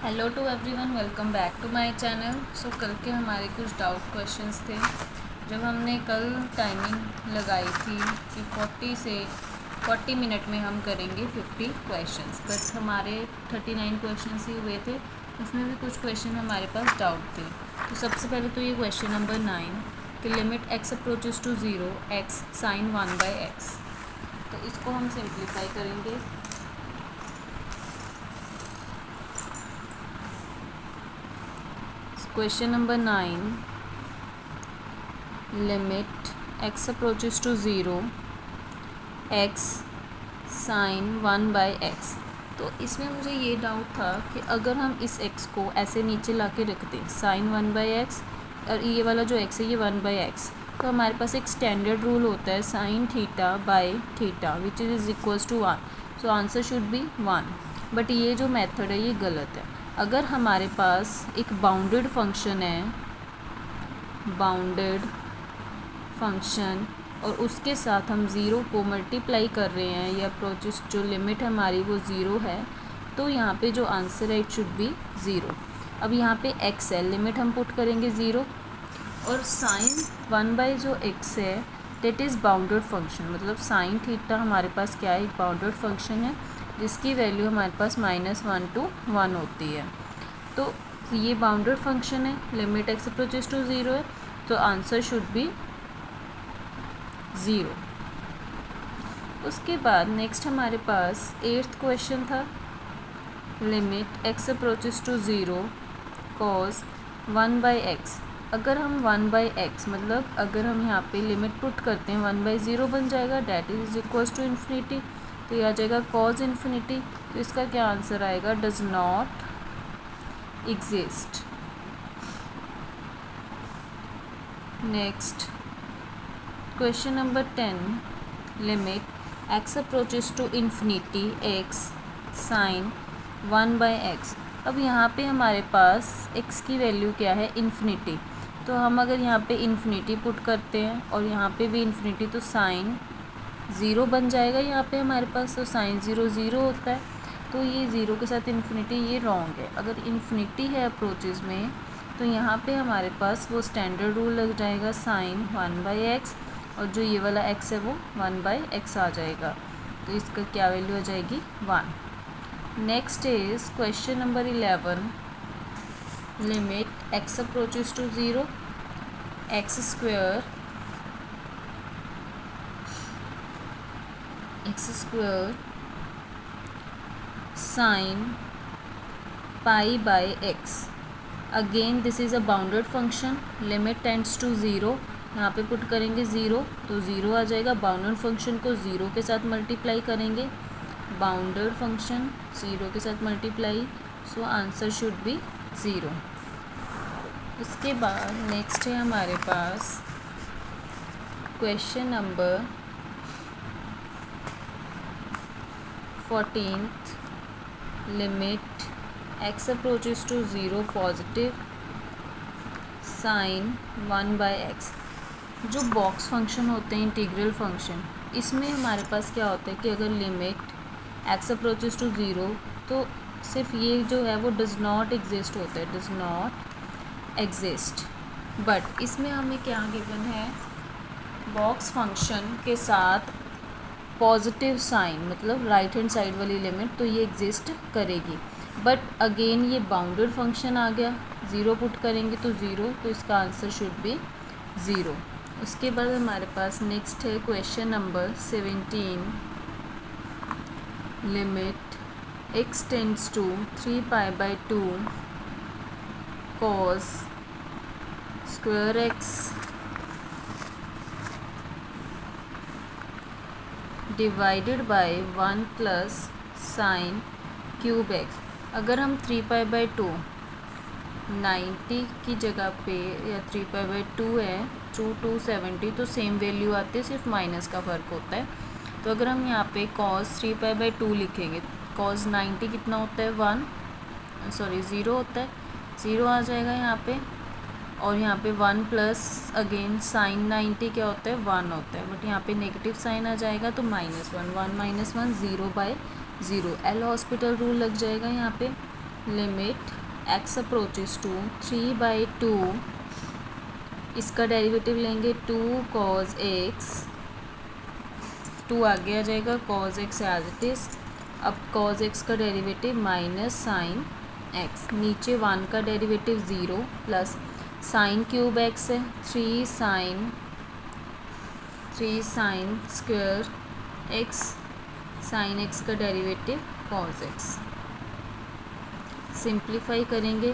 Hello to everyone, welcome back to my channel. So कल के हमारे कुछ डाउट क्वेश्चंस थे। जब हमने कल टाइमिंग लगाई थी कि 40 मिनट में हम करेंगे 50 क्वेश्चंस, बट हमारे 39 क्वेश्चंस ही हुए थे। उसमें भी कुछ क्वेश्चन हमारे पास डाउट थे। तो सबसे पहले तो ये क्वेश्चन नंबर 9 कि limit x approaches to 0 x sine 1/x। तो इसको हम सिंप्लीफाई करेंगे। Question number 9 limit x approaches to 0 x sine 1/x। तो इसमें मुझे ये डाउट था कि अगर हम इस x को ऐसे नीचे ला के रख दें साइन 1/x और ये वाला जो x है ये 1/x, तो हमारे पास एक स्टैंडर्ड रूल होता है sine theta by theta which is equals to 1। So answer should be 1। But ये जो मेथड है ये गलत है। अगर हमारे पास एक बाउंडेड फंक्शन है, बाउंडेड फंक्शन, और उसके साथ हम ज़ीरो को मल्टीप्लाई कर रहे हैं या अप्रोचेस जो लिमिट हमारी वो ज़ीरो है, तो यहाँ पे जो आंसर है इट शुड बी ज़ीरो। अब यहाँ पे x है, लिमिट हम पुट करेंगे ज़ीरो, और साइन 1 जो x है डेट इज़ बाउंडेड फंक्शन, मतलब साइन थीटा हमारे पास क्या है, एक बाउंडेड फंक्शन है जिसकी वैल्यू हमारे पास -1 to 1 होती है। तो ये बाउंडेड फंक्शन है, लिमिट x अप्रोचेस टू 0 है, तो आंसर शुड बी 0। उसके बाद नेक्स्ट हमारे पास 8th क्वेश्चन था limit x approaches to 0 cos 1/x। अगर हम 1/x मतलब अगर हम यहाँ पे लिमिट पुट करते हैं 1/0 बन जाएगा, that is equals to infinity, तो ये आ जाएगा cos इन्फिनिटी। तो इसका क्या आंसर आएगा, does not exist. Next question number 10 limit x approaches to infinity x sine 1/x। अब यहाँ पे हमारे पास x की वैल्यू क्या है, इन्फिनिटी। तो हम अगर यहाँ पे इन्फिनिटी पुट करते हैं और यहाँ पे भी इन्फिनिटी, तो साइन 0 बन जाएगा यहाँ पे हमारे पास। तो साइन 0 0 होता है, तो ये 0 के साथ इन्फिनिटी ये रॉन्ग है। अगर इन्फिनिटी है अप्रोचेस में तो यहाँ पे हमारे पास वो स्टैंडर्ड रूल लग जाएगा साइन 1/x, और जो ये वाला x है वो 1/x आ जाएगा। तो इसका क्या वैल्यू आ जाएगी, 1। Next is question number 11 limit x approaches to 0 x square sine π/x। Again this is a bounded function, limit tends to 0, यहाँ पे पुट करेंगे 0 तो 0 आ जाएगा। बाउंडेड फंक्शन को 0 के साथ मल्टीप्लाई करेंगे, बाउंडेड फंक्शन 0 के साथ multiply, so answer should be 0। उसके बाद नेक्स्ट है हमारे पास question number 14th limit x approaches to 0 positive sine 1/x। जो बॉक्स फंक्शन होते हैं, इंटीग्रल फंक्शन, इसमें हमारे पास क्या होता है कि अगर लिमिट x अप्रोचेस टू 0, तो सिर्फ ये जो है वो डज नॉट एग्जिस्ट होता है, डज नॉट एग्जिस्ट। बट इसमें हमें क्या गिवन है, बॉक्स फंक्शन के साथ पॉजिटिव साइन, मतलब राइट हैंड साइड वाली लिमिट, तो ये एग्जिस्ट करेगी। बट अगेन ये बाउंडेड फंक्शन आ गया, 0 पुट करेंगे तो 0, तो इसका आंसर शुड बी 0। उसके बाद हमारे पास नेक्स्ट है question number 17 limit x tends to 3π/2 cos square x divided by 1 plus sine cube x। अगर हम 3π/2 90 की जगह पे या 3π/2 है टू 270, तो सेम वैल्यू आती है, सिर्फ माइनस का फ़र्क होता है। तो अगर हम यहाँ पे cos 3π/2 लिखेंगे, cos 90 कितना होता है, 0 होता है, 0 आ जाएगा यहाँ पे। और यहाँ पे 1 प्लस अगेन साइन 90 क्या होता है, 1 होता है, बट यहाँ पे नेगेटिव साइन आ जाएगा तो -1, 1 - 1 0/0। एल हॉस्पिटल रूल लग जाएगा यहाँ पे। लिमिट x अप्रोचेस टू 3/2, इसका डेरिवेटिव लेंगे 2 cos x, 2 आगे आ जाएगा, cos x as it is. अब cos x का डेरिवेटिव माइनस साइन x, नीचे 1 का derivative 0 plus sine cube x है 3 sine square x, sign x का डेरिवेटिव cos x। सिंप्लीफाई करेंगे,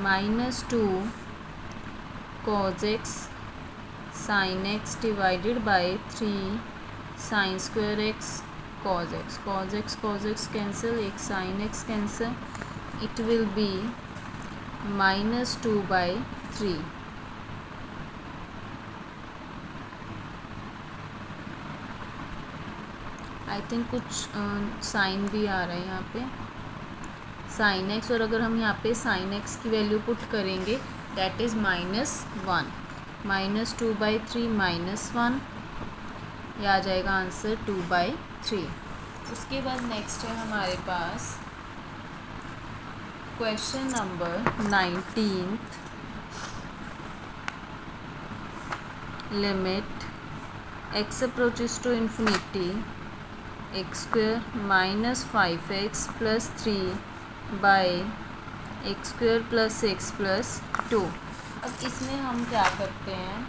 -2 cos x sign x divided by 3 sine square x cos x cancel, एक sine x cancel, it will be -2/3। I think कुछ sine भी आ रहा है यहाँ पे साइन x, और अगर हम यहाँ पे साइन x की वैल्यू पुट करेंगे दैट इज़ -1, -2/3 -1, यह आ जाएगा आंसर 2/3। उसके बाद नेक्स्ट है हमारे पास question number 19, limit x approaches to infinity x² - 5x + 3/x² + x + 2। अब इसमें हम क्या करते हैं,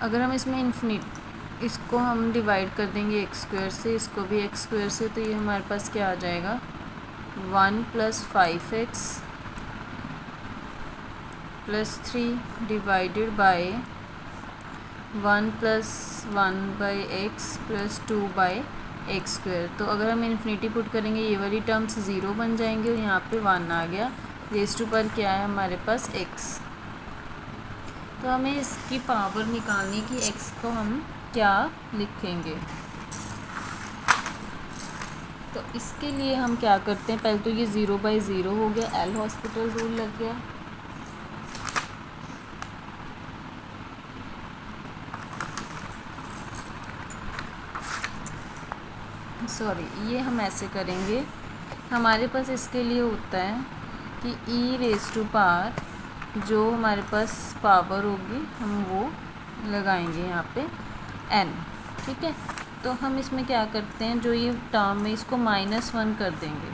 अगर हम इसमें इसको हम डिवाइड कर देंगे x² से, इसको भी x² से, तो ये हमारे पास क्या आ जाएगा 1 + 5x + 3 divided by 1 + 1/x + 2/x²। तो अगर हम इन्फिनिटी पुट करेंगे ये वाली टर्म्स 0 बन जाएंगे और यहाँ पे 1 आ गया, रेज़ टू पर क्या है हमारे पास x। तो हमें इसकी पावर निकालनी कि x को हम क्या लिखेंगे। तो इसके लिए हम क्या करते हैं, पहले तो ये 0/0 हो गया, एल हॉस्पिटल रूल लग गया, सॉरी ये हम ऐसे करेंगे, हमारे पास इसके लिए होता है कि e⁻, जो हमारे पास पावर होगी हम वो लगाएंगे यहाँ पे n, ठीक है। तो हम इसमें क्या करते हैं, जो ये टर्म है इसको -1 कर देंगे,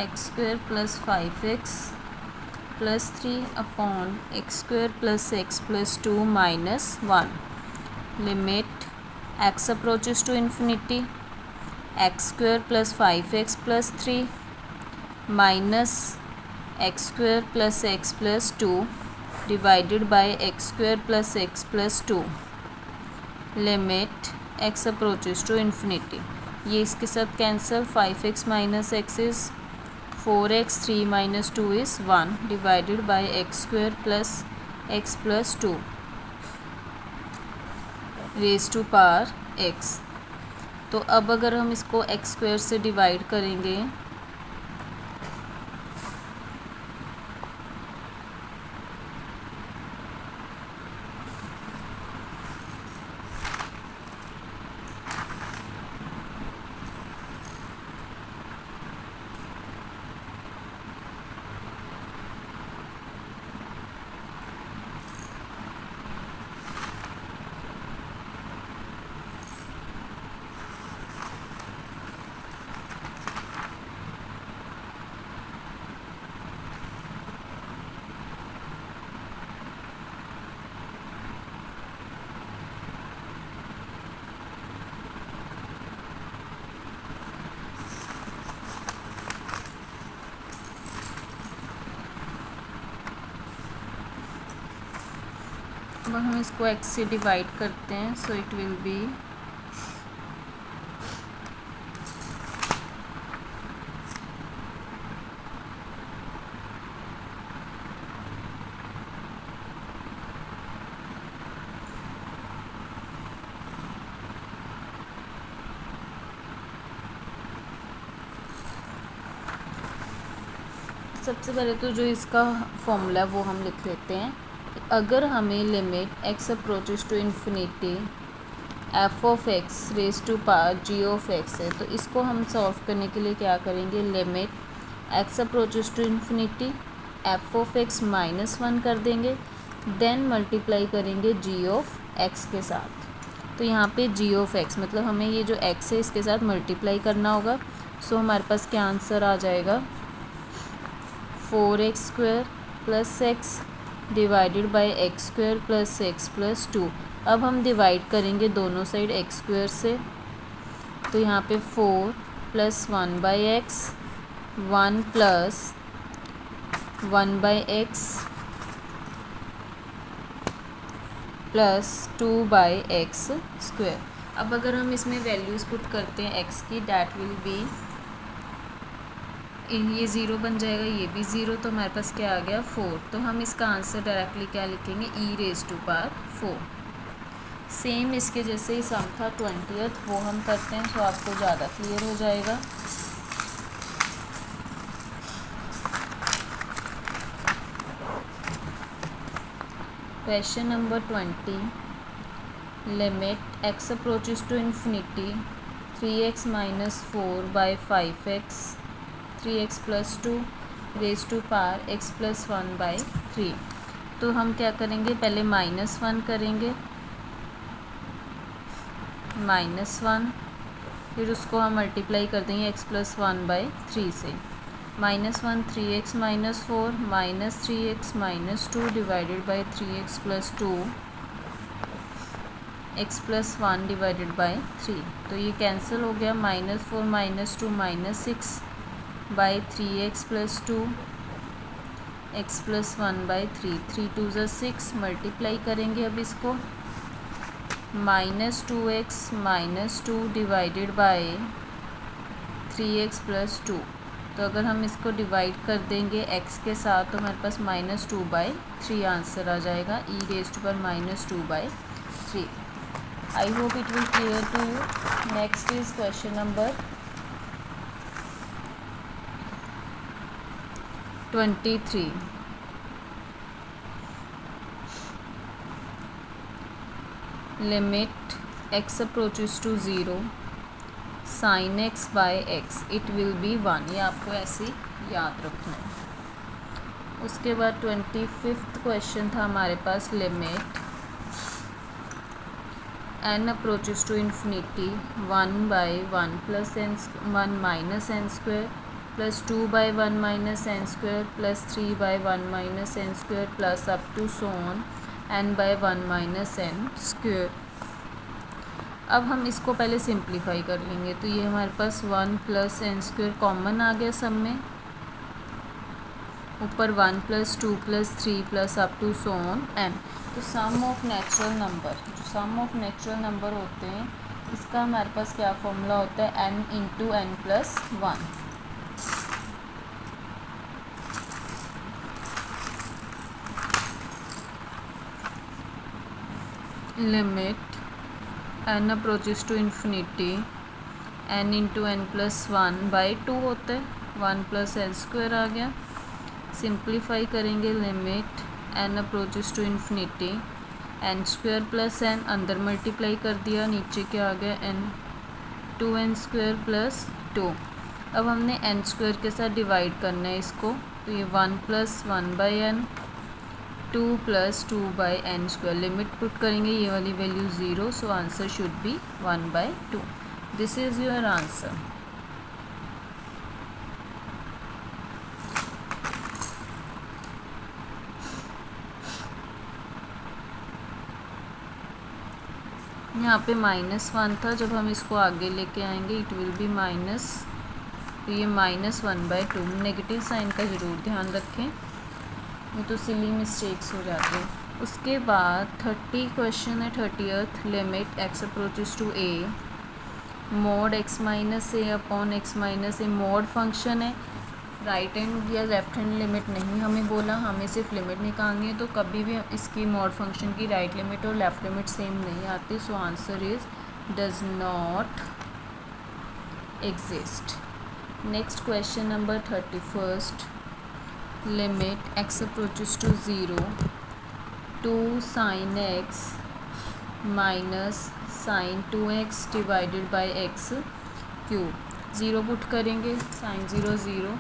x² + 5x + 3/x² + x + 2 -1, limit x approaches to infinity x² + 5x + 3 -x² + x + 2 divided by x² + x + 2, limit x approaches to infinity, ये इसके साथ cancel, 5x - x is 4x, 3 - 2 is 1 divided by x² + x + 2 raise to power x। तो अब अगर हम इसको x² से divide करेंगे अब हम इसको x से डिवाइड करते हैं, सो इट विल बी सबसे पहले तो जो इसका फॉर्मूला वो हम लिख लेते हैं। अगर हमें limit x approaches to infinity f of x raise to power g of x है, तो इसको हम सॉल्व करने के लिए क्या करेंगे, limit x approaches to infinity f of x -1 कर देंगे, देन मल्टीप्लाई करेंगे जी ऑफ एक्स के साथ। तो यहाँ पे जी ऑफ एक्स मतलब हमें ये जो एक्स है इसके साथ मल्टीप्लाई करना होगा। सो हमारे पास क्या आंसर आ जाएगा, 4x² + x divided by x² + x + 2। अब हम डिवाइड करेंगे दोनों साइड x² से, तो यहाँ पे 4 + 1/x 1 + 1/x + 2/x²। अब अगर हम इसमें वैल्यूज़ पुट करते हैं x की, डैट विल बी, ये 0 बन जाएगा, ये भी 0, तो हमारे पास क्या आ गया 4। तो हम इसका आंसर डायरेक्टली क्या लिखेंगे, e⁻⁴। सेम इसके जैसे ही सम था 20th, वो हम करते हैं, तो आपको ज़्यादा क्लियर हो जाएगा। Question number 20, limit x approaches to infinity 3x - 4/5x 3x + 2 raise to power x + 1/3। तो हम क्या करेंगे, पहले -1 करेंगे, -1, फिर उसको हम मल्टीप्लाई कर देंगे x + 1/3 से। -1 3x - 4 -3x - 2 divided by 3x + 2 x + 1 divided by 3। तो ये कैंसिल हो गया, -4 - 2 -6/3x + 2 x + 1/3 3 2 = 6। मल्टीप्लाई करेंगे अब इसको, -2x - 2 डिवाइडेड बाई 3x + 2। तो अगर हम इसको डिवाइड कर देंगे x के साथ, तो हमारे पास -2/3 आंसर आ जाएगा, e⁻²/3। I hope it will clear to you. Next is question number 23, limit x approaches to 0 sin x/x it will be 1। ये आपको ऐसे याद रखना है। उसके बाद 25th क्वेश्चन था हमारे पास, limit n approaches to infinity 1/1 + n1 - n² + 2/1 - n² + 3/1 - n² + up to so on n/1 - n²। अब हम इसको पहले सिंप्लीफाई कर लेंगे, तो ये हमारे पास 1 + n² कॉमन आ गया सब में, ऊपर 1 + 2 + 3 + up to so on n। तो सम ऑफ नेचुरल नंबर, जो सम ऑफ नेचुरल नंबर होते हैं, इसका हमारे पास क्या फॉर्मूला होता है, n × n + 1। Limit n approaches to infinity n × n + 1/2 होता है, 1 + n² आ गया। सिंप्लीफाई करेंगे, limit n approaches to infinity n² + n, अंदर मल्टीप्लाई कर दिया, नीचे क्या आ गया, n 2n² + 2। अब हमने n² के साथ डिवाइड करना है इसको, तो ये 1 + 1/n 2 + 2/n²। लिमिट पुट करेंगे, ये वाली value 0, so answer should B 1/2। This is your answer. यहाँ पे -1 था, जब हम इसको आगे लेके आएंगे इट विल बी माइनस, तो ये -1/2। नेगेटिव साइन का ज़रूर ध्यान रखें, ये तो सिली मिस्टेक्स हो जाते हैं। उसके बाद 30 क्वेश्चन है, 30th, limit x approaches to a mod x - a upon x - a। mod function है, राइट हैंड या लेफ्ट हैंड लिमिट नहीं हमें बोला, हमें सिर्फ लिमिट निकालनी है। तो कभी भी इसकी mod फंक्शन की राइट लिमिट और लेफ्ट लिमिट सेम नहीं आती, so answer is does not exist. Next question number 31st, limit x approaches to 0 2 sin x minus sine 2x divided by x cube. Zero put करेंगे, sine zero zero,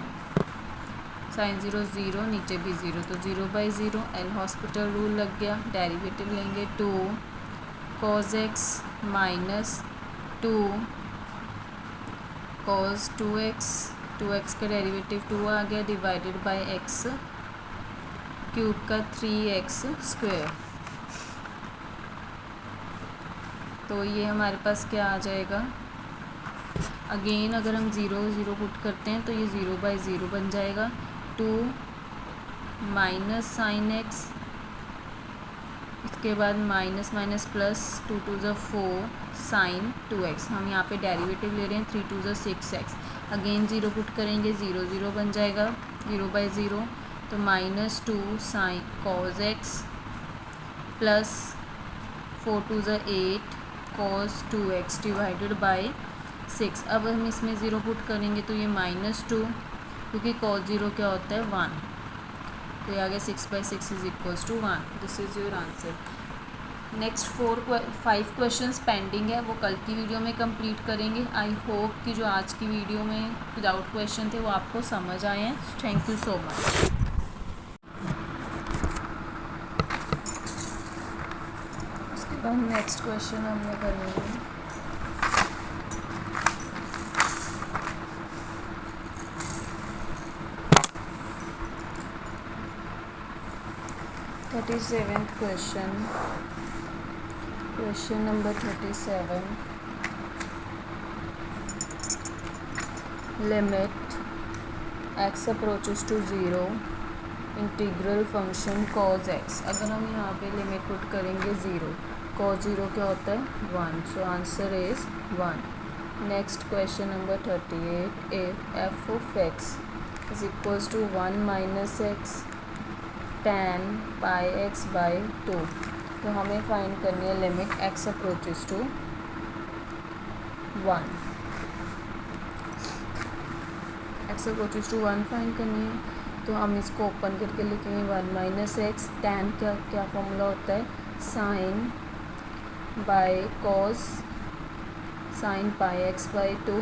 sine zero zero, नीचे भी zero, तो zero by zero, L hospital rule लग गया। Derivative लेंगे 2 cos x minus 2 cos 2x, 2x का derivative 2 आ गया, divided by x cube का 3x स्क्वायर। तो ये हमारे पास क्या आ जाएगा, अगेन अगर हम ज़ीरो ज़ीरो पुट करते हैं तो ये ज़ीरो बाई ज़ीरो बन जाएगा। 2 माइनस साइन एक्स, इसके बाद माइनस माइनस प्लस, 2 2 ज़ा 4 साइन 2x, हम यहाँ पे डेरिवेटिव ले रहे हैं 3 2 ज़ा 6x। अगेन ज़ीरो पुट करेंगे, ज़ीरो ज़ीरो बन जाएगा, ज़ीरो बाई ज़ीरो, तो minus 2 sine cos x plus 4 2 ज़ा 8 कॉस 2x डिवाइडेड बाई 6। अब हम इसमें ज़ीरो पुट करेंगे तो ये माइनस 2, क्योंकि कॉस ज़ीरो क्या होता है 1, तो ये आ गया 6 by 6 is equals to 1। This is your answer. Next 5 questions pending है, वो कल की वीडियो में कंप्लीट करेंगे। आई होप कि जो आज की वीडियो में विदाउट क्वेश्चन थे वो आपको समझ आए हैं। Thank you so much. उसके बाद नेक्स्ट क्वेश्चन हमने करेंगे 37th question, question number 37, limit x approaches to 0 integral function cos x। अगर हम यहाँ पे लिमिट पुट करेंगे 0, cos 0 क्या होता है 1, so answer is 1। Next question number 38, if f of x is equals to 1 minus x tan pi x by 2, तो हमें फाइंड करनी है limit x approaches to 1, x approaches to 1 find करनी है। तो हम इसको ओपन करके लिखेंगे 1 माइनस एक्स, टैन क्या फॉर्मूला होता है sine by cos, sine pi x by 2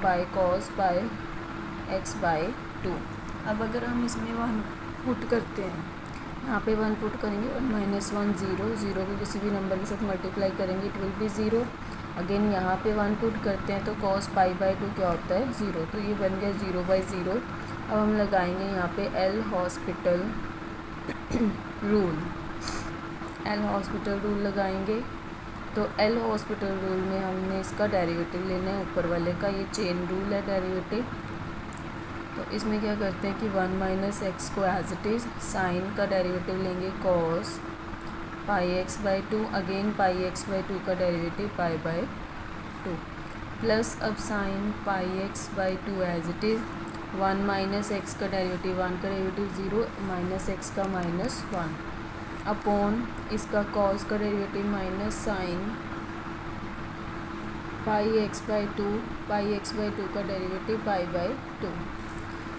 by cos by x by 2। अब अगर हम इसमें 1 पुट करते हैं, यहाँ पे 1 पुट करेंगे, 1 माइनस 1 ज़ीरो, ज़ीरो को किसी भी नंबर के साथ मल्टीप्लाई करेंगे it will be zero. Again यहाँ पे 1 पुट करते हैं तो कॉस पाई बाई 2 क्या होता है 0, तो ये बन गया 0 बाई ज़ीरो। अब हम लगाएंगे यहाँ पे L hospital rule, L hospital rule लगाएंगे। तो एल हॉस्पिटल रूल में हमने इसका डेरिवेटिव लेना है, ऊपर वाले का, ये चेन रूल है डेरिवेटिव। तो इसमें क्या करते हैं कि 1 माइनस एक्स को एज इट इज़, साइन का डेरिवेटिव लेंगे cos pi x by 2, again pi x by 2 का डेरिवेटिव पाई बाई 2, प्लस अब sine pi x by 2 as it is, 1 minus x का डेरिवेटिव 1 का डेरिवेटिव 0, माइनस एक्स का minus 1, upon इसका cos का derivative minus sine pi x by 2, pi x by 2 का derivative pi by 2।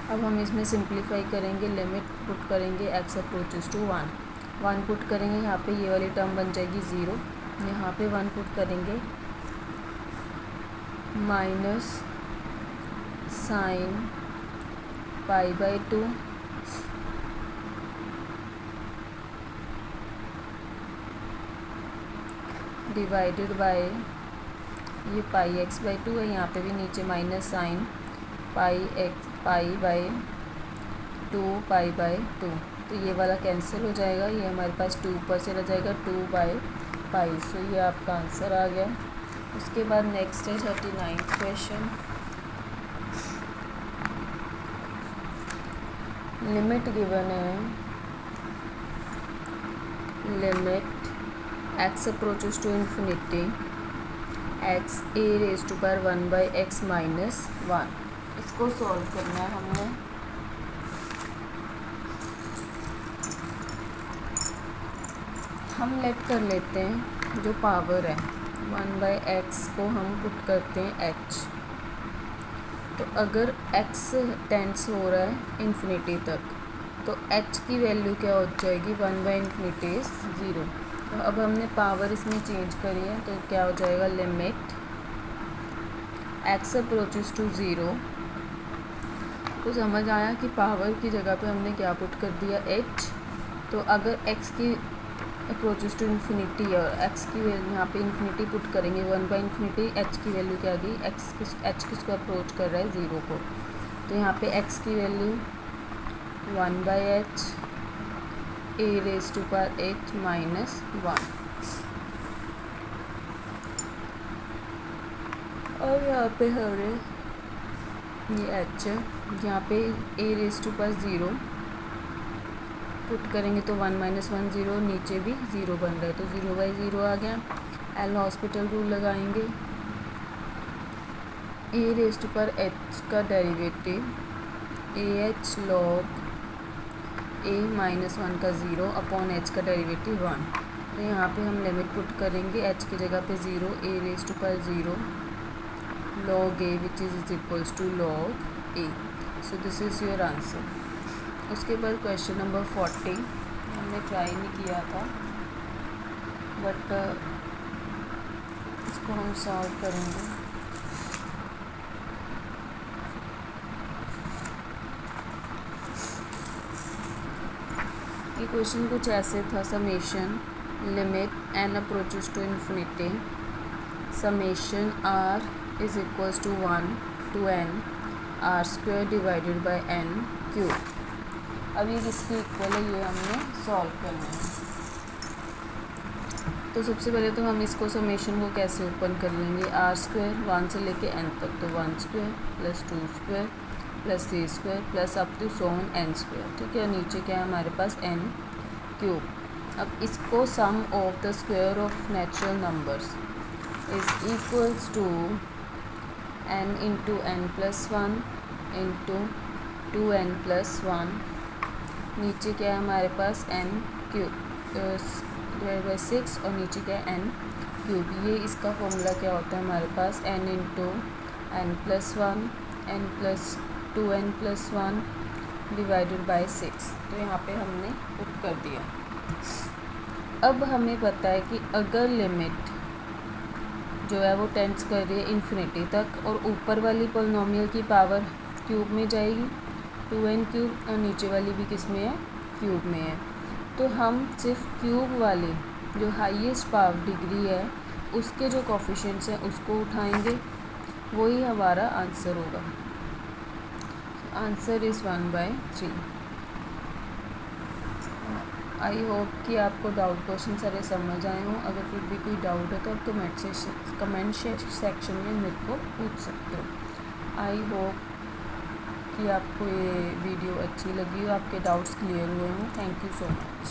अब हम इसमें सिंप्लीफाई करेंगे, लिमिट पुट करेंगे x अप्रोचेस टू 1, 1 पुट करेंगे, यहाँ पे ये वाली टर्म बन जाएगी 0, यहाँ पे 1 पुट करेंगे minus sine pi by 2 divided bye ये पाई एक्स बाई 2 है, यहाँ पे भी नीचे minus sine pi x pi by 2 pi by 2, तो ये वाला कैंसिल हो जाएगा, ये हमारे पास 2 ऊपर चला जाएगा 2 बाई पाई, सो ये आपका आंसर आ गया। उसके बाद नेक्स्ट है 39th क्वेश्चन, लिमिट गिवन है, limit x approaches to infinity x a raise to power 1 by x minus 1, इसको सॉल्व करना है हमने। हम लेट कर लेते हैं जो पावर है 1 बाई एक्स को हम पुट करते हैं h, तो अगर x टेंड्स हो रहा है इन्फिनिटी तक तो h की वैल्यू क्या हो जाएगी, 1/∞ इज़ 0। तो अब हमने पावर इसमें चेंज करी है, तो क्या हो जाएगा, लिमिट x अप्रोचेस टू 0। तो समझ आया कि पावर की जगह पे हमने क्या पुट कर दिया, h। तो अगर x की अप्रोचेस टू इन्फिनिटी और x की वैल्यू यहाँ पे इन्फिनिटी पुट करेंगे, 1/∞, h की वैल्यू क्या आ गई, h किसको अप्रोच कर रहा है, 0 को। तो यहाँ पे x की वैल्यू 1/h e⁻h माइनस 1। और यहाँ पे हमने ये h यहाँ पे e⁻0 पुट करेंगे तो 1 - 1 0, नीचे भी 0 बन रहा है, तो 0/0 आ गया। एल हॉस्पिटल रूल लगाएंगे, e⁻h का डेरिवेटिव ah log a-1 का 0 अपॉन h का डेरिवेटिव 1। तो यहाँ पे हम लिमिट पुट करेंगे, h की जगह पे 0, a⁻0 log a which is equals to log a। So this is your answer. उसके बाद क्वेश्चन नंबर 40 हमने ट्राई नहीं किया था, बट इसको हम सॉल्व करेंगे। ये क्वेश्चन कुछ ऐसे था, summation limit n approaches to infinity summation r is equals to 1 to n r² divided by n cube. अब ये किसके इक्वल है, ये हमने सॉल्व करना है। तो सबसे पहले तो हम इसको समेशन को कैसे ओपन कर लेंगे, r² 1 से लेके n तक, तो 1² + 2² + 3² plus up to so on n²। ठीक है, नीचे क्या है हमारे पास n³। अब इसको sum of the square of natural numbers is equals to n × n+1 × 2n+1। नीचे क्या है हमारे पास n³ डिवाइड बाई 6 और नीचे क्या है n³। ये इसका फॉर्मूला क्या होता है हमारे पास, n × n+1 n+2n+1 divided by 6। तो यहाँ पे हमने पुट कर दिया। अब हमें पता है कि अगर लिमिट जो है वो टेंड्स कर रही है इन्फिनिटी तक और ऊपर वाली पोलिनोमियल की पावर क्यूब में जाएगी 2n³ और नीचे वाली भी किस में है, क्यूब में है, तो हम सिर्फ क्यूब वाले जो हाईएस्ट पावर डिग्री है उसके जो कोफिशिएंट्स हैं उसको उठाएंगे, वही हमारा आंसर होगा। Answer is 1/3। आई होप कि आपको डाउट क्वेश्चन सारे समझ आए हों। अगर फिर भी कोई डाउट है तो आप कमेंट सेक्शन में मेरे को पूछ सकते हो। आई होप कि आपको ये वीडियो अच्छी लगी हो, आपके डाउट्स क्लियर हुए हों। Thank you so much.